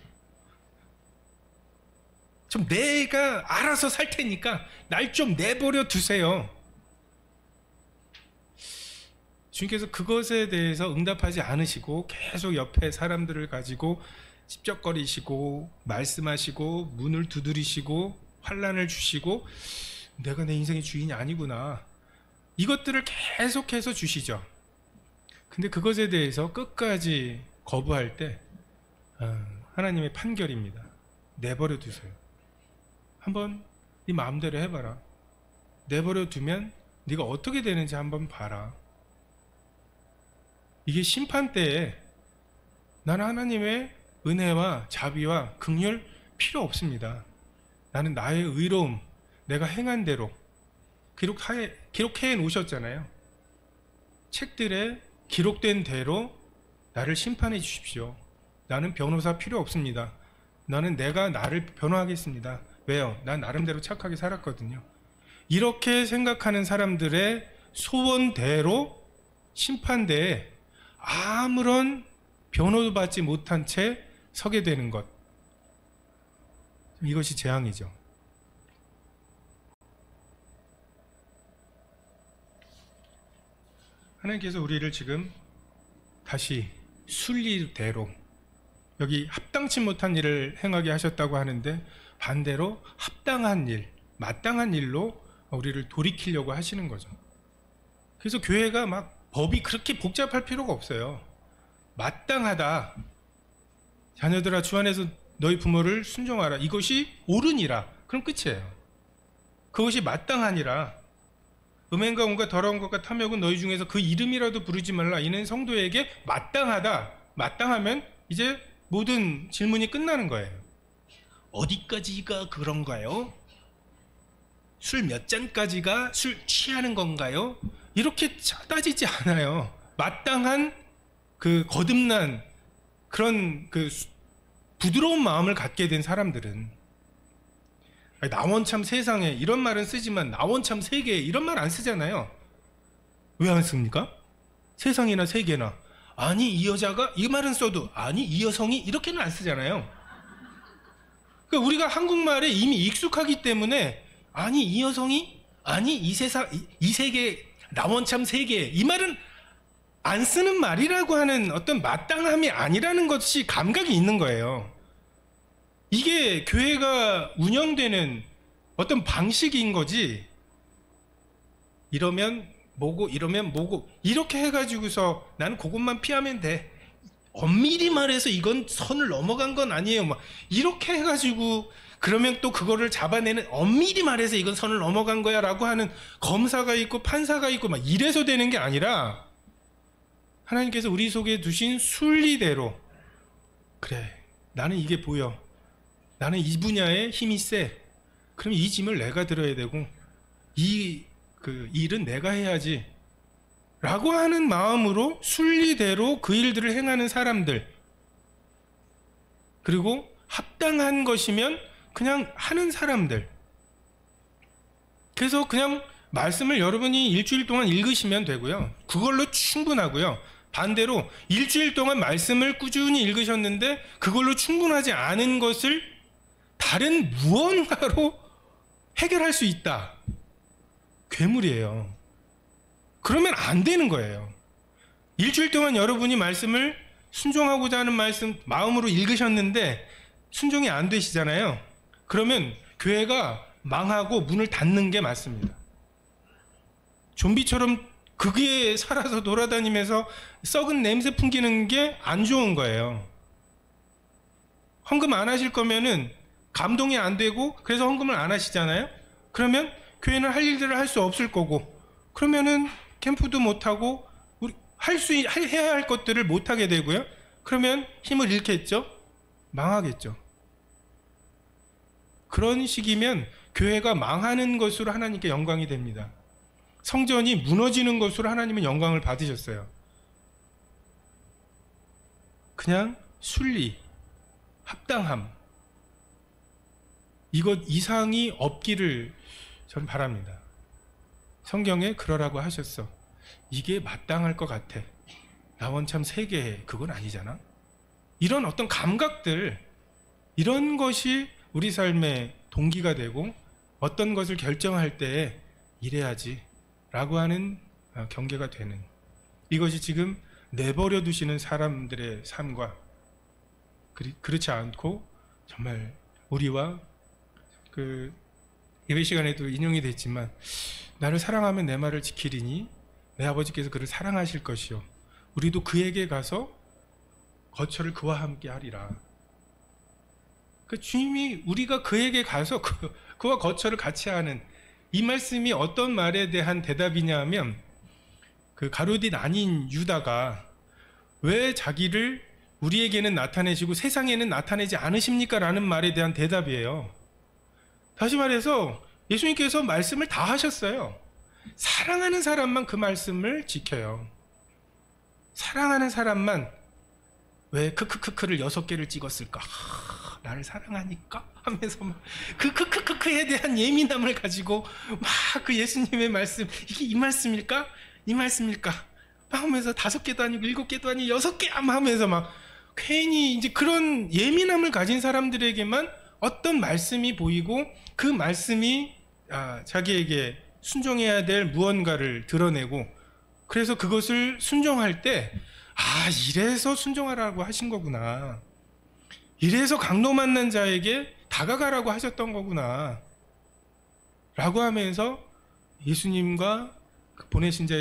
좀 내가 알아서 살 테니까 날 좀 내버려 두세요. 주님께서 그것에 대해서 응답하지 않으시고 계속 옆에 사람들을 가지고 찝쩍거리시고 말씀하시고 문을 두드리시고 환난을 주시고 내가 내 인생의 주인이 아니구나. 이것들을 계속해서 주시죠. 근데 그것에 대해서 끝까지 거부할 때 하나님의 판결입니다. 내버려 두세요. 한번 네 마음대로 해봐라. 내버려 두면 네가 어떻게 되는지 한번 봐라. 이게 심판 때에 나는 하나님의 은혜와 자비와 긍휼 필요 없습니다. 나는 나의 의로움, 내가 행한 대로 기록해 놓으셨잖아요. 책들에 기록된 대로 나를 심판해 주십시오. 나는 변호사 필요 없습니다. 내가 나를 변호하겠습니다. 왜요? 난 나름대로 착하게 살았거든요. 이렇게 생각하는 사람들의 소원대로 심판대에 아무런 변호도 받지 못한 채 서게 되는 것, 이것이 재앙이죠. 하나님께서 우리를 지금 다시 순리대로 여기 합당치 못한 일을 행하게 하셨다고 하는데 반대로 합당한 일, 마땅한 일로 우리를 돌이키려고 하시는 거죠. 그래서 교회가 막 법이 그렇게 복잡할 필요가 없어요. 마땅하다. 자녀들아 주 안에서 너희 부모를 순종하라. 이것이 옳으니라. 그럼 끝이에요. 그것이 마땅하니라. 음행과 온갖 더러운 것과 탐욕은 너희 중에서 그 이름이라도 부르지 말라. 이는 성도에게 마땅하다. 마땅하면 이제 모든 질문이 끝나는 거예요. 어디까지가 그런가요? 술 몇 잔까지가 술 취하는 건가요? 이렇게 따지지 않아요. 마땅한 그 거듭난 그런 그 부드러운 마음을 갖게 된 사람들은 나원 참 세상에 이런 말은 쓰지만 나원 참 세계에 이런 말 안 쓰잖아요. 왜 안 씁니까? 세상이나 세계나 아니 이 여자가 이 말은 써도 아니 이 여성이 이렇게는 안 쓰잖아요. 그러니까 우리가 한국말에 이미 익숙하기 때문에 아니 이 여성이 아니 이 세상 이 세계 나원 참 세계 이 말은 안 쓰는 말이라고 하는 어떤 마땅함이 아니라는 것이 감각이 있는 거예요. 이게 교회가 운영되는 어떤 방식인 거지. 이러면 뭐고 이러면 뭐고 이렇게 해가지고서 나는 그것만 피하면 돼. 엄밀히 말해서 이건 선을 넘어간 건 아니에요. 막 이렇게 해가지고 그러면 또 그거를 잡아내는, 엄밀히 말해서 이건 선을 넘어간 거야 라고 하는 검사가 있고 판사가 있고 막 이래서 되는 게 아니라, 하나님께서 우리 속에 두신 순리대로, 그래, 나는 이게 보여, 나는 이 분야에 힘이 세, 그럼 이 짐을 내가 들어야 되고 그 일은 내가 해야지 라고 하는 마음으로 순리대로 그 일들을 행하는 사람들, 그리고 합당한 것이면 그냥 하는 사람들. 그래서 그냥 말씀을 여러분이 일주일 동안 읽으시면 되고요, 그걸로 충분하고요. 반대로 일주일 동안 말씀을 꾸준히 읽으셨는데 그걸로 충분하지 않은 것을 다른 무언가로 해결할 수 있다, 괴물이에요. 그러면 안 되는 거예요. 일주일 동안 여러분이 말씀을 순종하고자 하는 말씀 마음으로 읽으셨는데 순종이 안 되시잖아요. 그러면 교회가 망하고 문을 닫는 게 맞습니다. 좀비처럼 거기에 살아서 돌아다니면서 썩은 냄새 풍기는 게 안 좋은 거예요. 헌금 안 하실 거면은 감동이 안 되고, 그래서 헌금을 안 하시잖아요. 그러면 교회는 할 일들을 할 수 없을 거고, 그러면은 캠프도 못 하고 해야 할 것들을 못 하게 되고요. 그러면 힘을 잃겠죠. 망하겠죠. 그런 식이면 교회가 망하는 것으로 하나님께 영광이 됩니다. 성전이 무너지는 것으로 하나님은 영광을 받으셨어요. 그냥 순리, 합당함, 이것 이상이 없기를 전 바랍니다. 성경에 그러라고 하셨어. 이게 마땅할 것 같아. 나 원참 3개 해. 그건 아니잖아. 이런 어떤 감각들, 이런 것이 우리 삶의 동기가 되고, 어떤 것을 결정할 때에 이래야지 라고 하는 경계가 되는, 이것이 지금 내버려 두시는 사람들의 삶과 그렇지 않고, 정말 우리와 그 예배 시간에도 인용이 됐지만, 나를 사랑하면 내 말을 지키리니 내 아버지께서 그를 사랑하실 것이요 우리도 그에게 가서 거처를 그와 함께 하리라. 그 주님이 우리가 그에게 가서 그와 거처를 같이 하는 이 말씀이 어떤 말에 대한 대답이냐 하면, 그 가룟 아닌 유다가 왜 자기를 우리에게는 나타내시고 세상에는 나타내지 않으십니까? 라는 말에 대한 대답이에요. 다시 말해서 예수님께서 말씀을 다 하셨어요. 사랑하는 사람만 그 말씀을 지켜요. 사랑하는 사람만, 왜 크크크크를 6개를 찍었을까? 나를 사랑하니까? 하면서 막 그 크크크크에 대한 예민함을 가지고 막 그 예수님의 말씀, 이게 이 말씀일까? 이 말씀일까? 막 하면서 5개도 아니고 7개도 아니고 6개 하면서 막 괜히 이제 그런 예민함을 가진 사람들에게만 어떤 말씀이 보이고, 그 말씀이 자기에게 순종해야 될 무언가를 드러내고, 그래서 그것을 순종할 때, 이래서 순종하라고 하신 거구나, 이래서 강도 만난 자에게 다가가라고 하셨던 거구나 라고 하면서 예수님과 보내신 자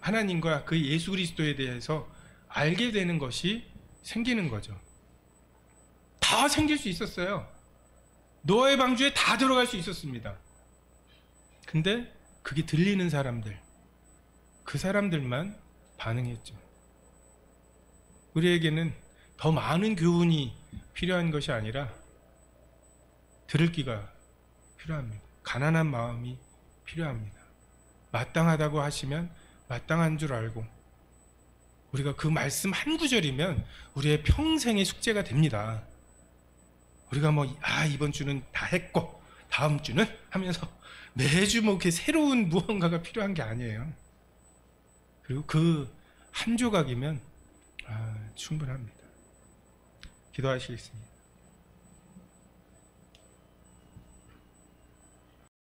하나님과 그 예수 그리스도에 대해서 알게 되는 것이 생기는 거죠. 다 생길 수 있었어요. 노아의 방주에 다 들어갈 수 있었습니다. 근데 그게 들리는 사람들, 그 사람들만 반응했죠. 우리에게는 더 많은 교훈이 필요한 것이 아니라 들을 귀가 필요합니다. 가난한 마음이 필요합니다. 마땅하다고 하시면 마땅한 줄 알고, 우리가 그 말씀 한 구절이면 우리의 평생의 숙제가 됩니다. 우리가 이번 주는 다 했고 다음 주는 하면서 매주 이렇게 새로운 무언가가 필요한 게 아니에요. 그리고 그 한 조각이면 충분합니다. 기도하시겠습니다.